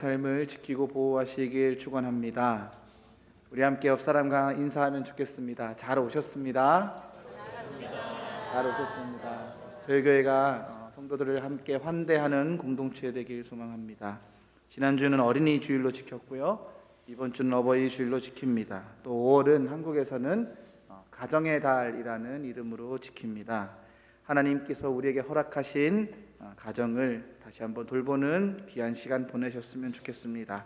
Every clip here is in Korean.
삶을 지키고 보호하시길 축원합니다. 우리 함께 옆 사람과 인사하면 좋겠습니다. 잘 오셨습니다. 잘 오셨습니다. 저희 교회가 성도들을 함께 환대하는 공동체 되길 소망합니다. 지난주는 어린이 주일로 지켰고요. 이번 주는 어버이 주일로 지킵니다. 또 5월은 한국에서는 가정의 달이라는 이름으로 지킵니다. 하나님께서 우리에게 허락하신 가정을 다시 한번 돌보는 귀한 시간 보내셨으면 좋겠습니다.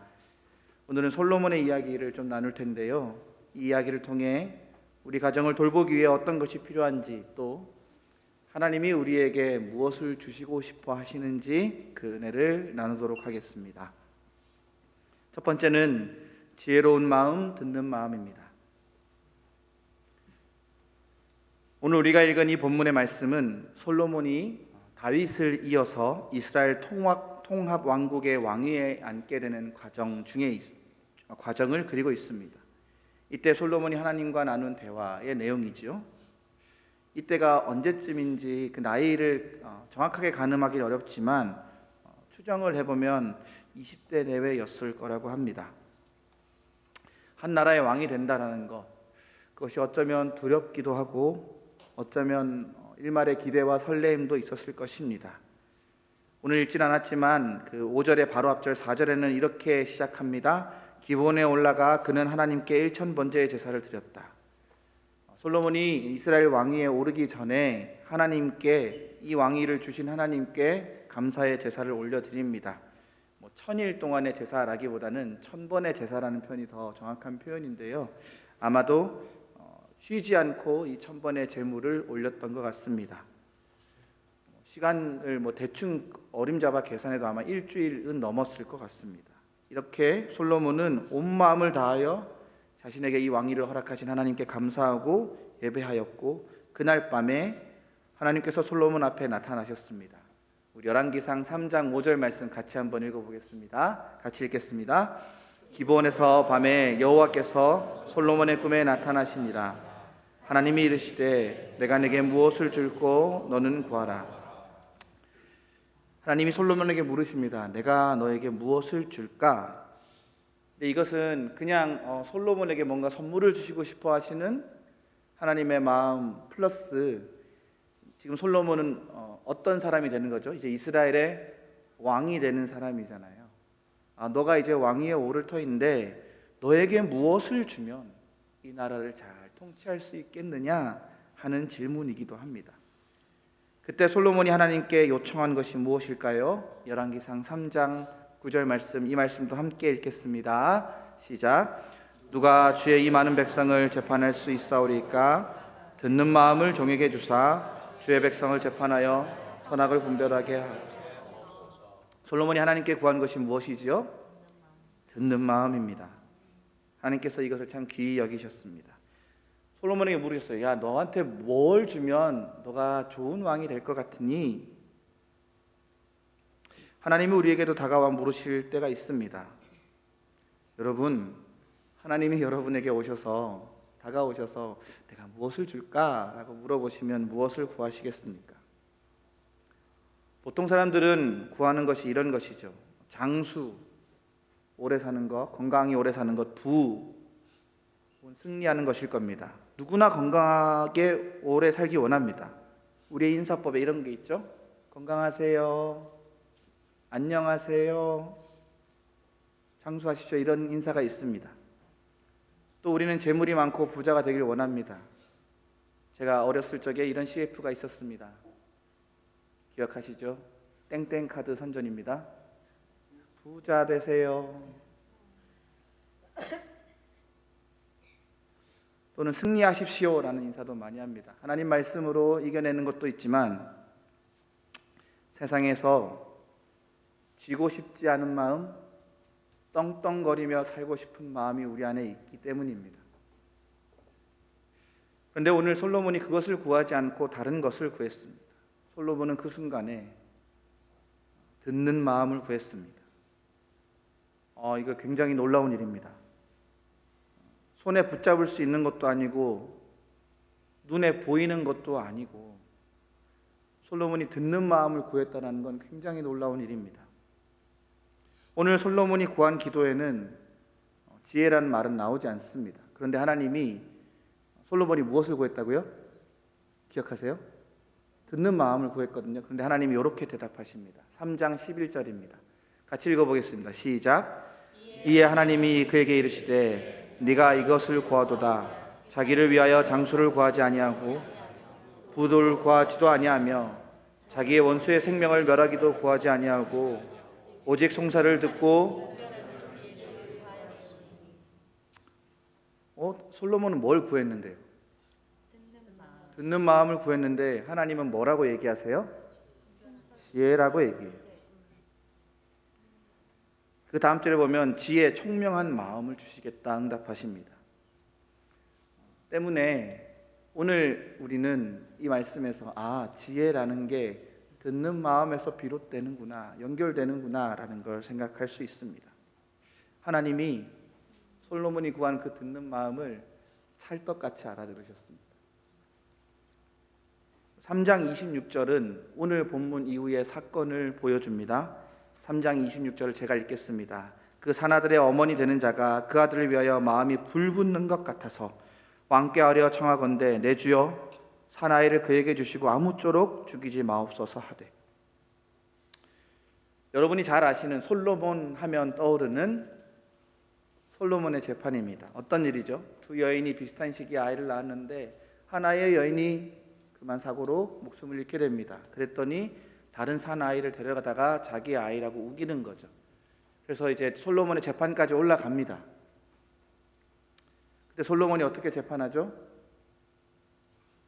오늘은 솔로몬의 이야기를 좀 나눌 텐데요. 이 이야기를 통해 우리 가정을 돌보기 위해 어떤 것이 필요한지, 또 하나님이 우리에게 무엇을 주시고 싶어 하시는지 그 은혜를 나누도록 하겠습니다. 첫 번째는 지혜로운 마음, 듣는 마음입니다. 오늘 우리가 읽은 이 본문의 말씀은 솔로몬이 다윗을 이어서 이스라엘 통합 왕국의 왕위에 앉게 되는 과정을 그리고 있습니다. 이때 솔로몬이 하나님과 나눈 대화의 내용이지요. 이때가 언제쯤인지 그 나이를 정확하게 가늠하기 어렵지만 추정을 해보면 20대 내외였을 거라고 합니다. 한 나라의 왕이 된다는 것, 그것이 어쩌면 두렵기도 하고 어쩌면 일말의 기대와 설레임도 있었을 것입니다. 오늘 읽진 않았지만 그 5절의 바로 앞절 4절에는 이렇게 시작합니다. 기브온에 올라가 그는 하나님께 1000번째의 제사를 드렸다. 솔로몬이 이스라엘 왕위에 오르기 전에 하나님께, 이 왕위를 주신 하나님께 감사의 제사를 올려드립니다. 1000일 동안의 제사라기보다는 1000번의 제사라는 표현이 더 정확한 표현인데요. 아마도 쉬지 않고 이 1000번의 제물을 올렸던 것 같습니다. 시간을 대충 어림잡아 계산해도 아마 일주일은 넘었을 것 같습니다. 이렇게 솔로몬은 온 마음을 다하여 자신에게 이 왕위를 허락하신 하나님께 감사하고 예배하였고, 그날 밤에 하나님께서 솔로몬 앞에 나타나셨습니다. 우리 열왕기상 3장 5절 말씀 같이 한번 읽어보겠습니다. 같이 읽겠습니다. 기브온에서 밤에 여호와께서 솔로몬의 꿈에 나타나시니라. 하나님이 이르시되 내가 네게 무엇을 줄꼬 너는 구하라. 하나님이 솔로몬에게 물으십니다. 내가 너에게 무엇을 줄까? 근데 이것은 그냥 솔로몬에게 뭔가 선물을 주시고 싶어 하시는 하나님의 마음 플러스, 지금 솔로몬은 어떤 사람이 되는 거죠? 이제 이스라엘의 왕이 되는 사람이잖아요. 너가 이제 왕위에 오를 터인데 너에게 무엇을 주면 이 나라를 잘 통치할 수 있겠느냐 하는 질문이기도 합니다. 그때 솔로몬이 하나님께 요청한 것이 무엇일까요? 열왕기상 3장 9절 말씀, 이 말씀도 함께 읽겠습니다. 시작. 누가 주의 이 많은 백성을 재판할 수 있사오리까? 듣는 마음을 종에게 주사 주의 백성을 재판하여 선악을 분별하게 하옵소서. 솔로몬이 하나님께 구한 것이 무엇이지요? 듣는 마음입니다. 하나님께서 이것을 참 귀히 여기셨습니다. 솔로몬에게 물으셨어요. 야, 너한테 뭘 주면 너가 좋은 왕이 될 것 같으니? 하나님이 우리에게도 다가와 물으실 때가 있습니다. 여러분, 하나님이 여러분에게 다가오셔서 내가 무엇을 줄까? 라고 물어보시면 무엇을 구하시겠습니까? 보통 사람들은 구하는 것이 이런 것이죠. 장수, 오래 사는 것, 건강히 오래 사는 것, 승리하는 것일 겁니다. 누구나 건강하게 오래 살기 원합니다. 우리의 인사법에 이런 게 있죠. 건강하세요, 안녕하세요, 장수하십시오, 이런 인사가 있습니다. 또 우리는 재물이 많고 부자가 되길 원합니다. 제가 어렸을 적에 이런 CF가 있었습니다. 기억하시죠? 땡땡 카드 선전입니다. 부자 되세요. 또는 승리하십시오라는 인사도 많이 합니다. 하나님 말씀으로 이겨내는 것도 있지만 세상에서 지고 싶지 않은 마음, 떵떵거리며 살고 싶은 마음이 우리 안에 있기 때문입니다. 그런데 오늘 솔로몬이 그것을 구하지 않고 다른 것을 구했습니다. 솔로몬은 그 순간에 듣는 마음을 구했습니다. 이거 굉장히 놀라운 일입니다. 손에 붙잡을 수 있는 것도 아니고 눈에 보이는 것도 아니고 솔로몬이 듣는 마음을 구했다는 건 굉장히 놀라운 일입니다. 오늘 솔로몬이 구한 기도에는 지혜라는 말은 나오지 않습니다. 그런데 하나님이 솔로몬이 무엇을 구했다고요? 기억하세요? 듣는 마음을 구했거든요. 그런데 하나님이 이렇게 대답하십니다. 3장 11절입니다. 같이 읽어보겠습니다. 시작. 이에 하나님이 그에게 이르시되 네가 이것을 구하도다. 자기를 위하여 장수를 구하지 아니하고 부를 구하지도 아니하며 자기의 원수의 생명을 멸하기도 구하지 아니하고 오직 송사를 듣고 솔로몬은 뭘 구했는데요? 듣는 마음을 구했는데 하나님은 뭐라고 얘기하세요? 지혜라고 얘기해요. 그 다음 절에 보면 지혜 총명한 마음을 주시겠다 응답하십니다. 때문에 오늘 우리는 이 말씀에서 지혜라는 게 듣는 마음에서 비롯되는구나, 연결되는구나 라는 걸 생각할 수 있습니다. 하나님이 솔로몬이 구한 그 듣는 마음을 찰떡같이 알아들으셨습니다. 3장 26절은 오늘 본문 이후의 사건을 보여줍니다. 3장 26절을 제가 읽겠습니다. 그 사나들의 어머니 되는 자가 그 아들을 위하여 마음이 불붙는 것 같아서 왕께 아뢰어 청하건대 내 주여 사나이를 그에게 주시고 아무쪼록 죽이지 마옵소서 하되. 여러분이 잘 아시는 솔로몬 하면 떠오르는 솔로몬의 재판입니다. 어떤 일이죠? 두 여인이 비슷한 시기에 아이를 낳았는데 하나의 여인이 그만 사고로 목숨을 잃게 됩니다. 그랬더니 다른 사나이를 데려가다가 자기 아이라고 우기는 거죠. 그래서 이제 솔로몬의 재판까지 올라갑니다. 근데 솔로몬이 어떻게 재판하죠?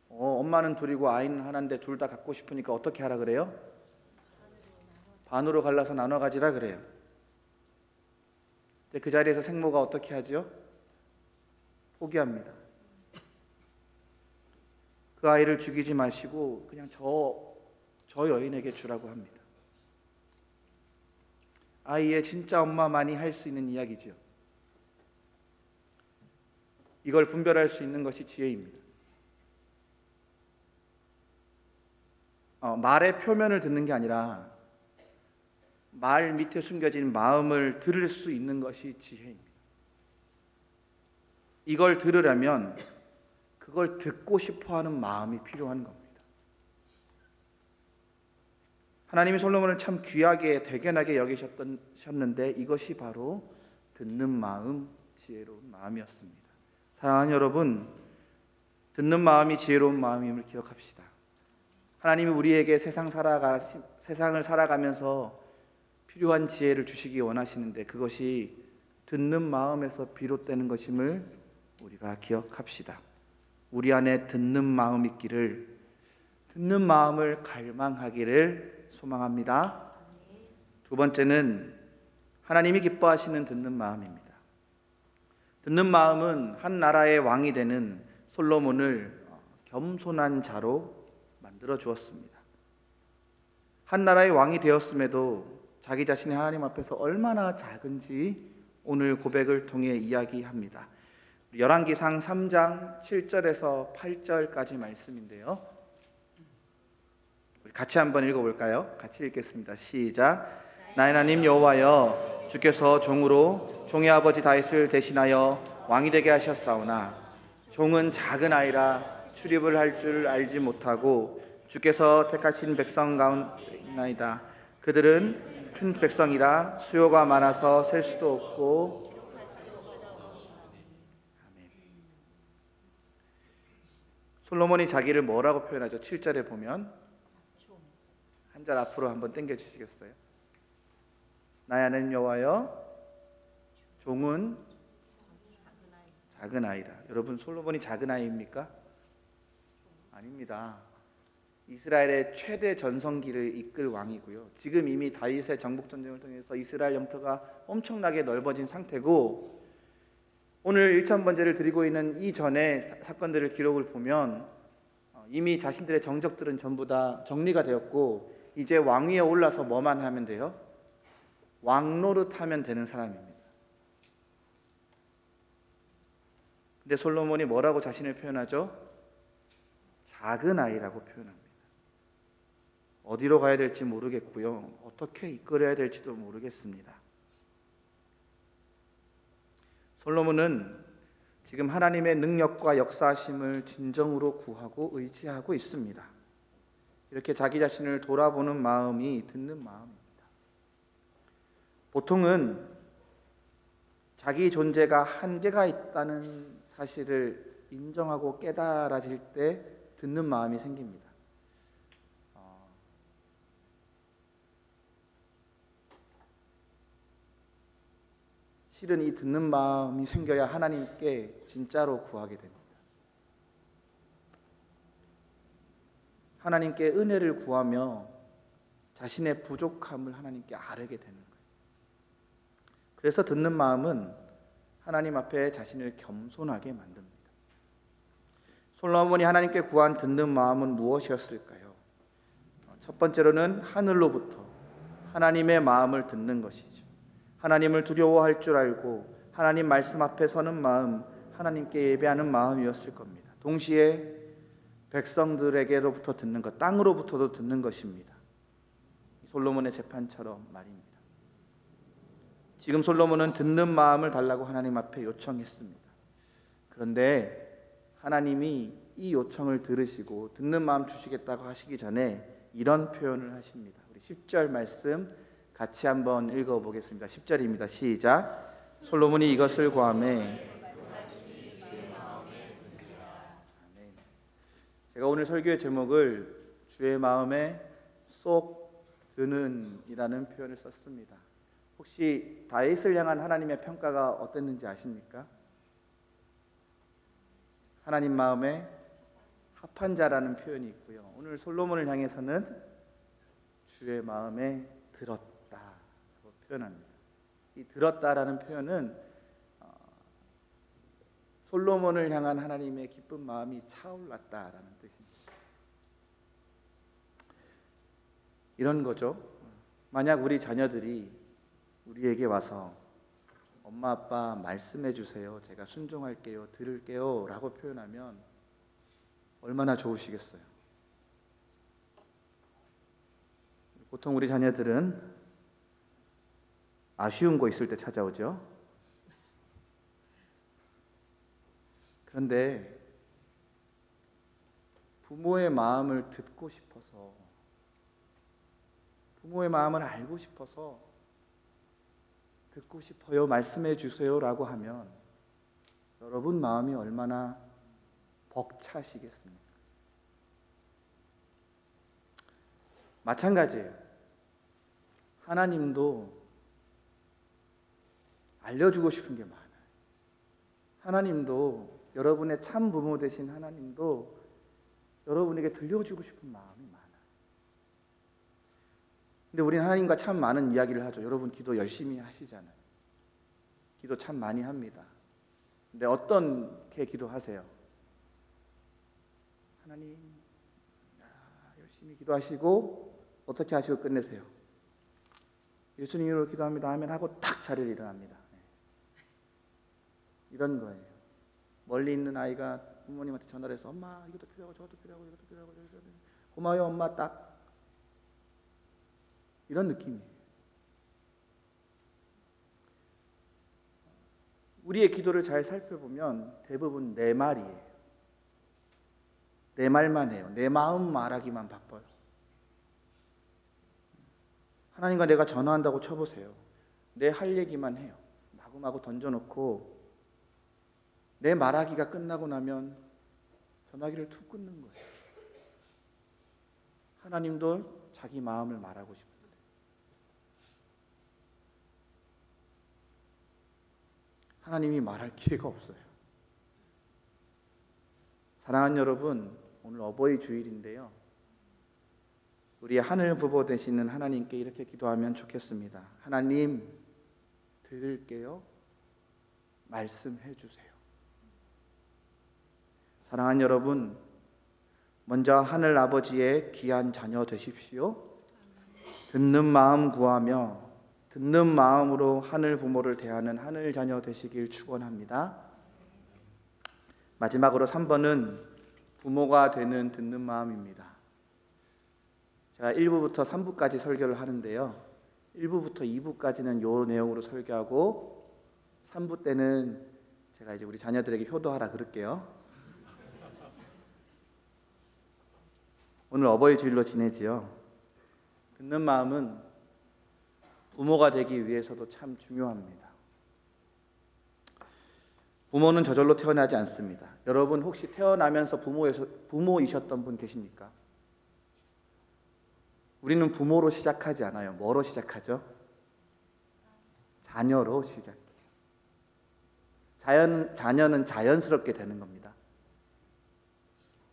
엄마는 둘이고 아이는 하나인데 둘 다 갖고 싶으니까 어떻게 하라 그래요? 반으로 갈라서 나눠 가지라 그래요. 근데 그 자리에서 생모가 어떻게 하죠? 포기합니다. 그 아이를 죽이지 마시고 그냥 저 여인에게 주라고 합니다. 아이의 진짜 엄마만이 할 수 있는 이야기죠. 이걸 분별할 수 있는 것이 지혜입니다. 말의 표면을 듣는 게 아니라 말 밑에 숨겨진 마음을 들을 수 있는 것이 지혜입니다. 이걸 들으려면 그걸 듣고 싶어하는 마음이 필요한 겁니다. 하나님이 솔로몬을 참 귀하게 대견하게 여기셨는데 이것이 바로 듣는 마음, 지혜로운 마음이었습니다. 사랑하는 여러분, 듣는 마음이 지혜로운 마음임을 기억합시다. 하나님이 우리에게 세상을 살아가면서 필요한 지혜를 주시기 원하시는데 그것이 듣는 마음에서 비롯되는 것임을 우리가 기억합시다. 우리 안에 듣는 마음 있기를, 듣는 마음을 갈망하기를 소망합니다. 두 번째는 하나님이 기뻐하시는 듣는 마음입니다. 듣는 마음은 한 나라의 왕이 되는 솔로몬을 겸손한 자로 만들어 주었습니다. 한 나라의 왕이 되었음에도 자기 자신이 하나님 앞에서 얼마나 작은지 오늘 고백을 통해 이야기합니다. 열왕기상 3장 7절에서 8절까지 말씀인데요. 우리 같이 한번 읽어볼까요? 같이 읽겠습니다. 시작. 나의 하나님 여호와여, 주께서 종으로 종의 아버지 다윗을 대신하여 왕이 되게 하셨사오나 종은 작은 아이라 출입을 할 줄 알지 못하고 주께서 택하신 백성 가운데 있나이다. 그들은 큰 백성이라 수요가 많아서 셀 수도 없고. 아멘. 솔로몬이 자기를 뭐라고 표현하죠? 7절에 보면 한 절 앞으로 한번 당겨 주시겠어요? 나의 하나님 여호와여, 종은 작은 아이라. 여러분, 솔로몬이 작은 아이입니까? 아닙니다. 이스라엘의 최대 전성기를 이끌 왕이고요. 지금 이미 다윗의 정복 전쟁을 통해서 이스라엘 영토가 엄청나게 넓어진 상태고, 오늘 1,000번제를 드리고 있는 이전의 사건들을 기록을 보면 이미 자신들의 정적들은 전부 다 정리가 되었고 이제 왕위에 올라서 뭐만 하면 돼요? 왕노릇하면 되는 사람입니다. 근데 솔로몬이 뭐라고 자신을 표현하죠? 작은 아이라고 표현합니다. 어디로 가야 될지 모르겠고요. 어떻게 이끌어야 될지도 모르겠습니다. 솔로몬은 지금 하나님의 능력과 역사하심을 진정으로 구하고 의지하고 있습니다. 이렇게 자기 자신을 돌아보는 마음이 듣는 마음입니다. 보통은 자기 존재가 한계가 있다는 사실을 인정하고 깨달아질 때 듣는 마음이 생깁니다. 실은 이 듣는 마음이 생겨야 하나님께 진짜로 구하게 됩니다. 하나님께 은혜를 구하며 자신의 부족함을 하나님께 아뢰게 되는 거예요. 그래서 듣는 마음은 하나님 앞에 자신을 겸손하게 만듭니다. 솔로몬이 하나님께 구한 듣는 마음은 무엇이었을까요? 첫 번째로는 하늘로부터 하나님의 마음을 듣는 것이죠. 하나님을 두려워할 줄 알고 하나님 말씀 앞에 서는 마음, 하나님께 예배하는 마음이었을 겁니다. 동시에 백성들에게로부터 듣는 것, 땅으로부터도 듣는 것입니다. 솔로몬의 재판처럼 말입니다. 지금 솔로몬은 듣는 마음을 달라고 하나님 앞에 요청했습니다. 그런데 하나님이 이 요청을 들으시고 듣는 마음 주시겠다고 하시기 전에 이런 표현을 하십니다. 우리 10절 말씀 같이 한번 읽어보겠습니다. 10절입니다. 시작. 솔로몬이 이것을 구하매. 제가 오늘 설교의 제목을 주의 마음에 쏙 드는 이라는 표현을 썼습니다. 혹시 다윗을 향한 하나님의 평가가 어땠는지 아십니까? 하나님 마음에 합한 자라는 표현이 있고요. 오늘 솔로몬을 향해서는 주의 마음에 들었다고 표현합니다. 이 들었다라는 표현은 솔로몬을 향한 하나님의 기쁜 마음이 차올랐다라는 뜻입니다. 이런 거죠. 만약 우리 자녀들이 우리에게 와서 엄마 아빠 말씀해 주세요. 제가 순종할게요. 들을게요. 라고 표현하면 얼마나 좋으시겠어요. 보통 우리 자녀들은 아쉬운 거 있을 때 찾아오죠. 그런데 부모의 마음을 듣고 싶어서, 부모의 마음을 알고 싶어서 듣고 싶어요, 말씀해 주세요 라고 하면 여러분 마음이 얼마나 벅차시겠습니까? 마찬가지예요. 하나님도 알려주고 싶은 게 많아요. 하나님도, 여러분의 참 부모 되신 하나님도 여러분에게 들려주고 싶은 마음이 많아요. 근데 우리는 하나님과 참 많은 이야기를 하죠. 여러분 기도 열심히 하시잖아요. 기도 참 많이 합니다. 근데 어떻게 기도하세요? 하나님, 열심히 기도하시고 어떻게 하시고 끝내세요? 예수님 이름으로 기도합니다 하면 하고 딱 자리를 일어납니다. 이런 거예요. 멀리 있는 아이가 부모님한테 전화를 해서 엄마 이것도 필요하고 저것도 필요하고 이것도 필요하고 고마워요 엄마, 딱 이런 느낌이에요. 우리의 기도를 잘 살펴보면 대부분 내 말이에요. 내 말만 해요. 내 마음 말하기만 바빠요. 하나님과 내가 전화한다고 쳐보세요. 내 할 얘기만 해요. 마구마구 던져놓고 내 말하기가 끝나고 나면 전화기를 툭 끊는 거예요. 하나님도 자기 마음을 말하고 싶은데 하나님이 말할 기회가 없어요. 사랑하는 여러분, 오늘 어버이 주일인데요. 우리 하늘 부모 되시는 하나님께 이렇게 기도하면 좋겠습니다. 하나님, 들을게요. 말씀해 주세요. 사랑하는 여러분, 먼저 하늘 아버지의 귀한 자녀 되십시오. 듣는 마음 구하며 듣는 마음으로 하늘 부모를 대하는 하늘 자녀 되시길 축원합니다. 마지막으로 3번은 부모가 되는 듣는 마음입니다. 제가 1부부터 3부까지 설교를 하는데요. 1부부터 2부까지는 이 내용으로 설교하고 3부 때는 제가 이제 우리 자녀들에게 효도하라 그럴게요. 오늘 어버이 주일로 지내지요. 듣는 마음은 부모가 되기 위해서도 참 중요합니다. 부모는 저절로 태어나지 않습니다. 여러분 혹시 태어나면서 부모이셨던 분 계십니까? 우리는 부모로 시작하지 않아요. 뭐로 시작하죠? 자녀로 시작해요. 자녀는 자연스럽게 되는 겁니다.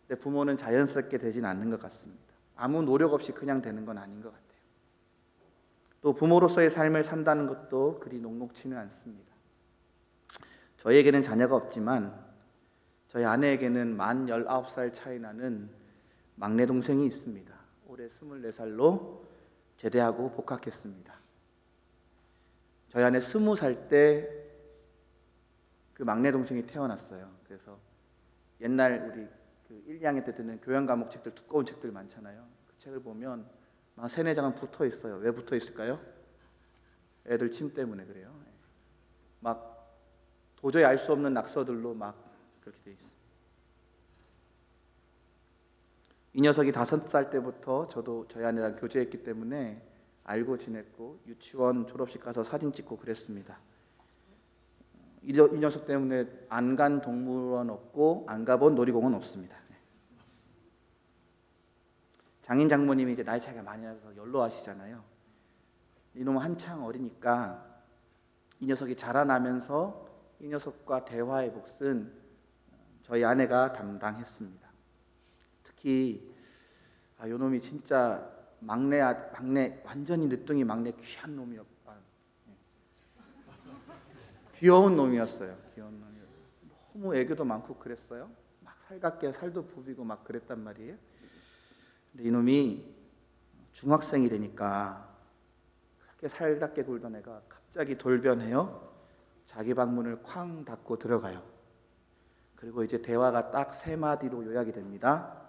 근데 부모는 자연스럽게 되진 않는 것 같습니다. 아무 노력 없이 그냥 되는 건 아닌 것 같아요. 또 부모로서의 삶을 산다는 것도 그리 녹록지는 않습니다. 저희에게는 자녀가 없지만 저희 아내에게는 만 19살 차이 나는 막내 동생이 있습니다. 올해 24살로 제대하고 복학했습니다. 저희 아내 20살 때 그 막내 동생이 태어났어요. 그래서 옛날 우리 그 1, 2학년 때 듣는 교양 과목 책들, 두꺼운 책들 많잖아요. 그 책을 보면 막 3-4장은 붙어 있어요. 왜 붙어 있을까요? 애들 침 때문에 그래요. 막 도저히 알 수 없는 낙서들로 막 그렇게 돼 있어요. 이 녀석이 5살 때부터 저도 저희 아내랑 교제했기 때문에 알고 지냈고 유치원 졸업식 가서 사진 찍고 그랬습니다. 이 녀석 때문에 안 간 동물원 없고 안 가본 놀이공원 없습니다. 장인 장모님이 이제 나이 차이가 많이 나서 연로하시잖아요. 이놈은 한창 어리니까 이 녀석이 자라나면서 이 녀석과 대화의 몫은 저희 아내가 담당했습니다. 특히 요놈이 진짜 막내 완전히 늦둥이 막내 귀한 놈이었다. 귀여운 놈이었어요. 귀여운 놈이 너무 애교도 많고 그랬어요. 막 살갑게 살도 부비고 막 그랬단 말이에요. 근데 이놈이 중학생이 되니까 그렇게 살갑게 굴던 애가 갑자기 돌변해요. 자기 방문을 쾅 닫고 들어가요. 그리고 이제 대화가 딱 3마디로 요약이 됩니다.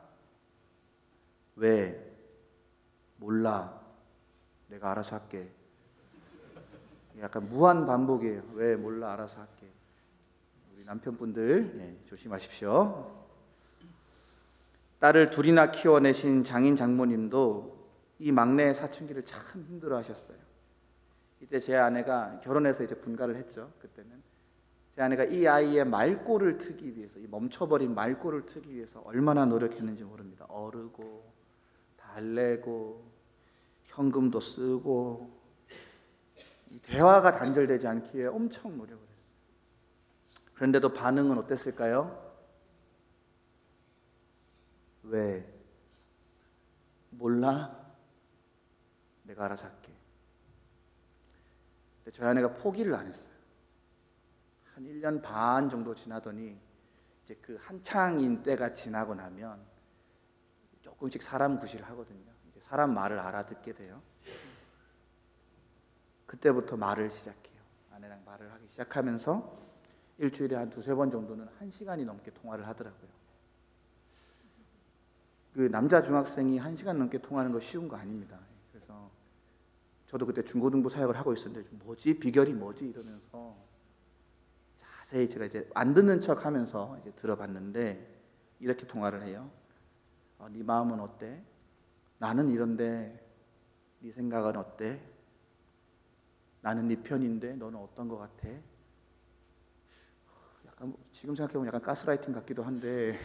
왜? 몰라. 내가 알아서 할게. 약간 무한 반복이에요. 왜? 몰라. 알아서 할게. 우리 남편분들 조심하십시오. 딸을 둘이나 키워내신 장인 장모님도 이 막내 사춘기를 참 힘들어하셨어요. 이때 제 아내가 결혼해서 이제 분가를 했죠. 그때는 제 아내가 이 아이의 말꼬를 트기 위해서, 이 멈춰버린 말꼬를 트기 위해서 얼마나 노력했는지 모릅니다. 어르고 달래고 현금도 쓰고 이 대화가 단절되지 않기 위해 엄청 노력을 했어요. 그런데도 반응은 어땠을까요? 왜? 몰라? 내가 알아서 할게. 근데 저희 아내가 포기를 안 했어요. 한 1년 반 정도 지나더니 이제 그 한창인 때가 지나고 나면 조금씩 사람 구실을 하거든요. 이제 사람 말을 알아듣게 돼요. 그때부터 말을 시작해요. 아내랑 말을 하기 시작하면서 일주일에 한 2-3번 정도는 1시간이 넘게 통화를 하더라고요. 그 남자 중학생이 1시간 넘게 통화하는 거 쉬운 거 아닙니다. 그래서 저도 그때 중고등부 사역을 하고 있었는데 뭐지? 비결이 뭐지? 이러면서 자세히 제가 이제 안 듣는 척 하면서 이제 들어봤는데 이렇게 통화를 해요. 네 마음은 어때? 나는 이런데 네 생각은 어때? 나는 네 편인데 너는 어떤 것 같아? 약간 지금 생각해보면 약간 가스라이팅 같기도 한데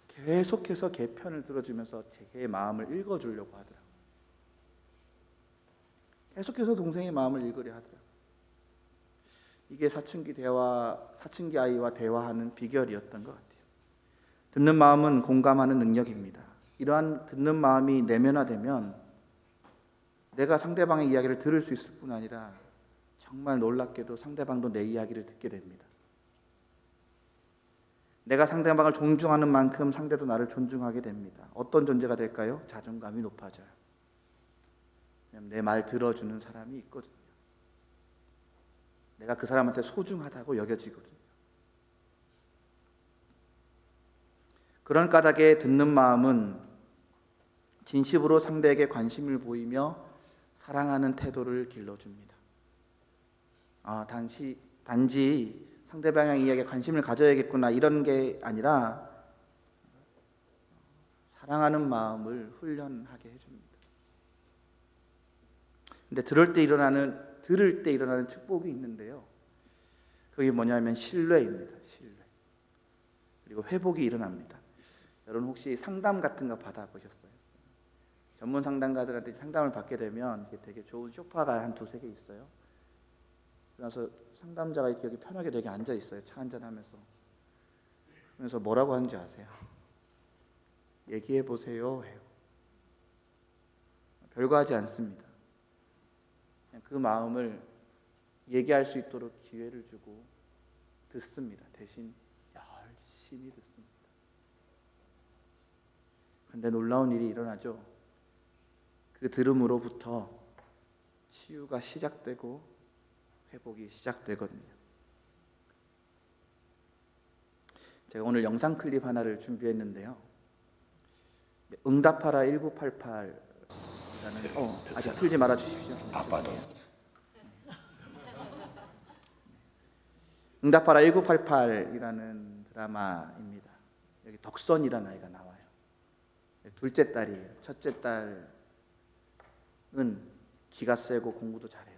계속해서 걔 편을 들어주면서 걔의 마음을 읽어주려고 하더라고요. 계속해서 동생의 마음을 읽으려 하더라고요. 이게 사춘기 아이와 대화하는 비결이었던 것 같아요. 듣는 마음은 공감하는 능력입니다. 이러한 듣는 마음이 내면화되면 내가 상대방의 이야기를 들을 수 있을 뿐 아니라 정말 놀랍게도 상대방도 내 이야기를 듣게 됩니다. 내가 상대방을 존중하는 만큼 상대도 나를 존중하게 됩니다. 어떤 존재가 될까요? 자존감이 높아져요. 왜냐하면 내 말 들어주는 사람이 있거든요. 내가 그 사람한테 소중하다고 여겨지거든요. 그런 까닭에 듣는 마음은 진심으로 상대에게 관심을 보이며 사랑하는 태도를 길러줍니다. 단지 상대방의 이야기에 관심을 가져야겠구나 이런 게 아니라 사랑하는 마음을 훈련하게 해줍니다. 근데 들을 때 일어나는 축복이 있는데요. 그게 뭐냐면 신뢰입니다. 신뢰. 그리고 회복이 일어납니다. 여러분 혹시 상담 같은 거 받아보셨어요? 전문 상담가들한테 상담을 받게 되면 이게 되게 좋은 소파가 한 두세 개 있어요. 그래서 상담자가 이렇게 여기 편하게 되게 앉아 있어요. 차 한잔 하면서. 그래서 뭐라고 하는지 아세요? 얘기해 보세요 해요. 별거 하지 않습니다. 그냥 그 마음을 얘기할 수 있도록 기회를 주고 듣습니다. 대신 열심히 듣습니다. 그런데 놀라운 일이 일어나죠. 그 들음으로부터 치유가 시작되고 회복이 시작되거든요. 제가 오늘 영상 클립 하나를 준비했는데요. 응답하라 1988이라는 아직 틀지 말아 주십시오. 아빠도 응답하라 1988이라는 드라마입니다. 여기 덕선이라는 아이가 나와요. 둘째 딸이에요. 첫째 딸은 기가 세고 공부도 잘해요.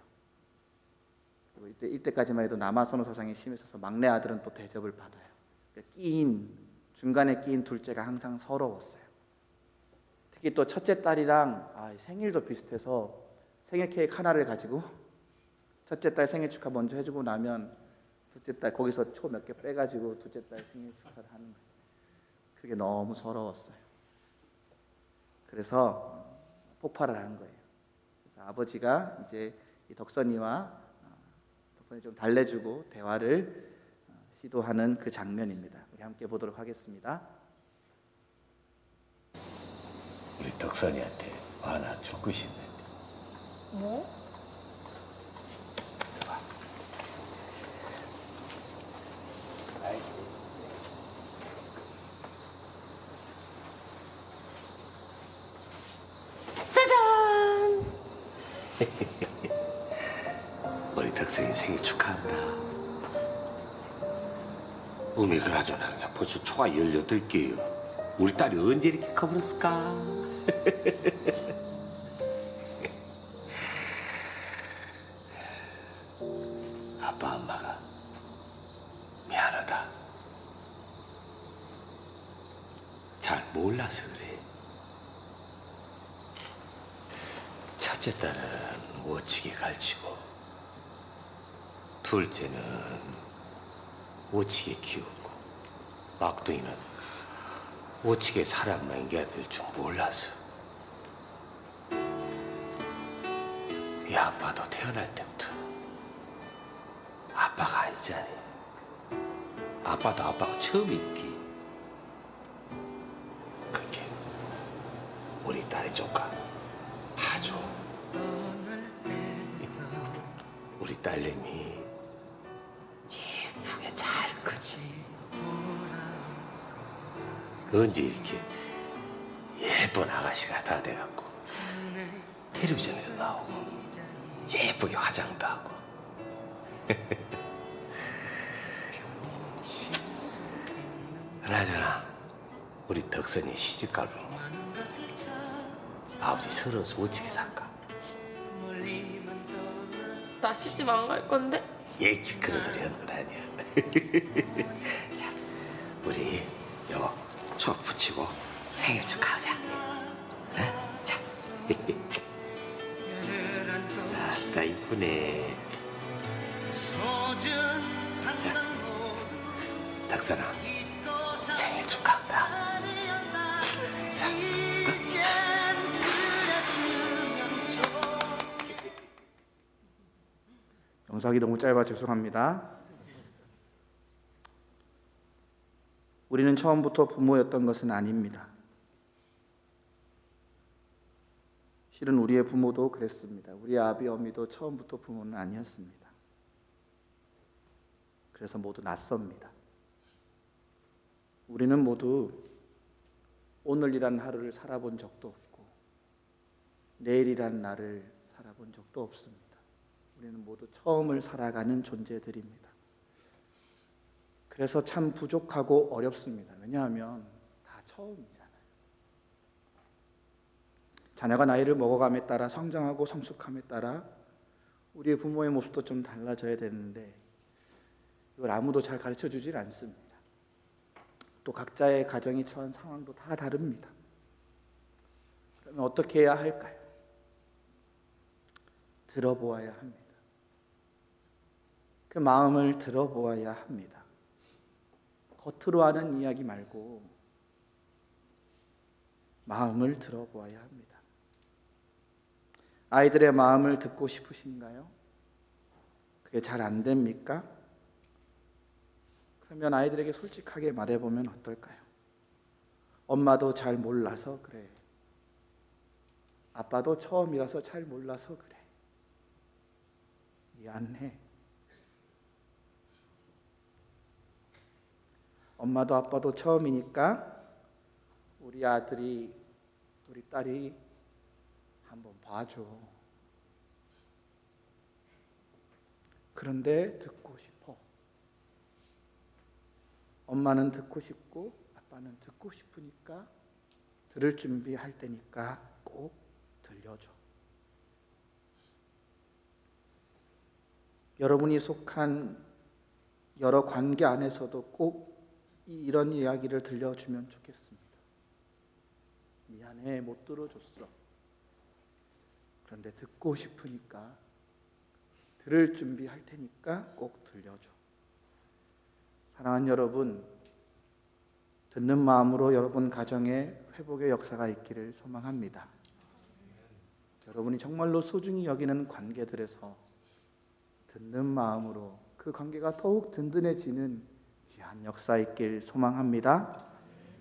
그리고 이때까지만 해도 남아선호 사상이 심했어서 막내 아들은 또 대접을 받아요. 중간에 끼인 둘째가 항상 서러웠어요. 특히 또 첫째 딸이랑 생일도 비슷해서 생일 케이크 하나를 가지고 첫째 딸 생일 축하 먼저 해주고 나면 둘째 딸 거기서 초 몇 개 빼가지고 둘째 딸 생일 축하를 하는 거예요. 그게 너무 서러웠어요. 그래서 폭발을 한 거예요. 그래서 아버지가 이제 이 덕선이 좀 달래주고 대화를 시도하는 그 장면입니다. 우리 함께 보도록 하겠습니다. 우리 덕선이한테 하나 줄 것이 있는데. 뭐? 써봐. 짜잔! 우리 덕선이 생일 축하한다. 그나저나 그냥 벌써 초가 18개요. 우리 딸이 언제 이렇게 커버렸을까? 아빠 엄마가 미안하다. 잘 몰라서 그래. 첫째 딸은 멋지게 가르치고 둘째는 오치게 키우고 막둥이는 오치게 사람 먹여야 될 줄 몰라서 이 아빠도 태어날 때부터 아빠가 아니잖니. 아빠도 아빠가 처음이기. 그렇게 우리 딸의 조카 아주 우리 딸내미 예쁘게 잘 크지. 언제 이렇게 예쁜 아가씨가 다 돼갖고 텔레비전에도 나오고 예쁘게 화장도 하고. 그나저나 우리 덕선이 시집갈 분 아버지 서러워서 어떻게 살까? 나 시집 안 갈 건데? 얘기 그런 소리 하는 것 아니야. 자, 우리 여보 초 붙이고 생일 축하하자. 응? 자, 아따 이쁘네. 자, 덕선아 생일 축하한다. 자, 영상이 너무 짧아 죄송합니다. 우리는 처음부터 부모였던 것은 아닙니다. 실은 우리의 부모도 그랬습니다. 우리 아비 어미도 처음부터 부모는 아니었습니다. 그래서 모두 낯섭니다. 우리는 모두 오늘이란 하루를 살아본 적도 없고 내일이란 날을 살아본 적도 없습니다. 우리는 모두 처음을 살아가는 존재들입니다. 그래서 참 부족하고 어렵습니다. 왜냐하면 다 처음이잖아요. 자녀가 나이를 먹어감에 따라 성장하고 성숙함에 따라 우리의 부모의 모습도 좀 달라져야 되는데 이걸 아무도 잘 가르쳐 주질 않습니다. 또 각자의 가정이 처한 상황도 다 다릅니다. 그러면 어떻게 해야 할까요? 들어보아야 합니다. 그 마음을 들어보아야 합니다. 겉으로 하는 이야기 말고 마음을 들어보아야 합니다. 아이들의 마음을 듣고 싶으신가요? 그게 잘 안 됩니까? 그러면 아이들에게 솔직하게 말해보면 어떨까요? 엄마도 잘 몰라서 그래. 아빠도 처음이라서 잘 몰라서 그래. 미안해. 엄마도 아빠도 처음이니까 우리 아들이, 우리 딸이 한번 봐줘. 그런데 듣고 싶어. 엄마는 듣고 싶고 아빠는 듣고 싶으니까 들을 준비할 때니까 꼭 들려줘. 여러분이 속한 여러 관계 안에서도 꼭 이런 이야기를 들려주면 좋겠습니다. 미안해, 못 들어줬어. 그런데 듣고 싶으니까 들을 준비할 테니까 꼭 들려줘. 사랑하는 여러분, 듣는 마음으로 여러분 가정에 회복의 역사가 있기를 소망합니다. 여러분이 정말로 소중히 여기는 관계들에서 듣는 마음으로 그 관계가 더욱 든든해지는 귀한 역사 있길 소망합니다.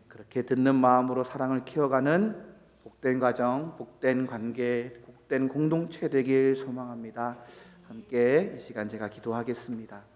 그렇게 듣는 마음으로 사랑을 키워가는 복된 가정, 복된 관계, 복된 공동체 되길 소망합니다. 함께 이 시간 제가 기도하겠습니다.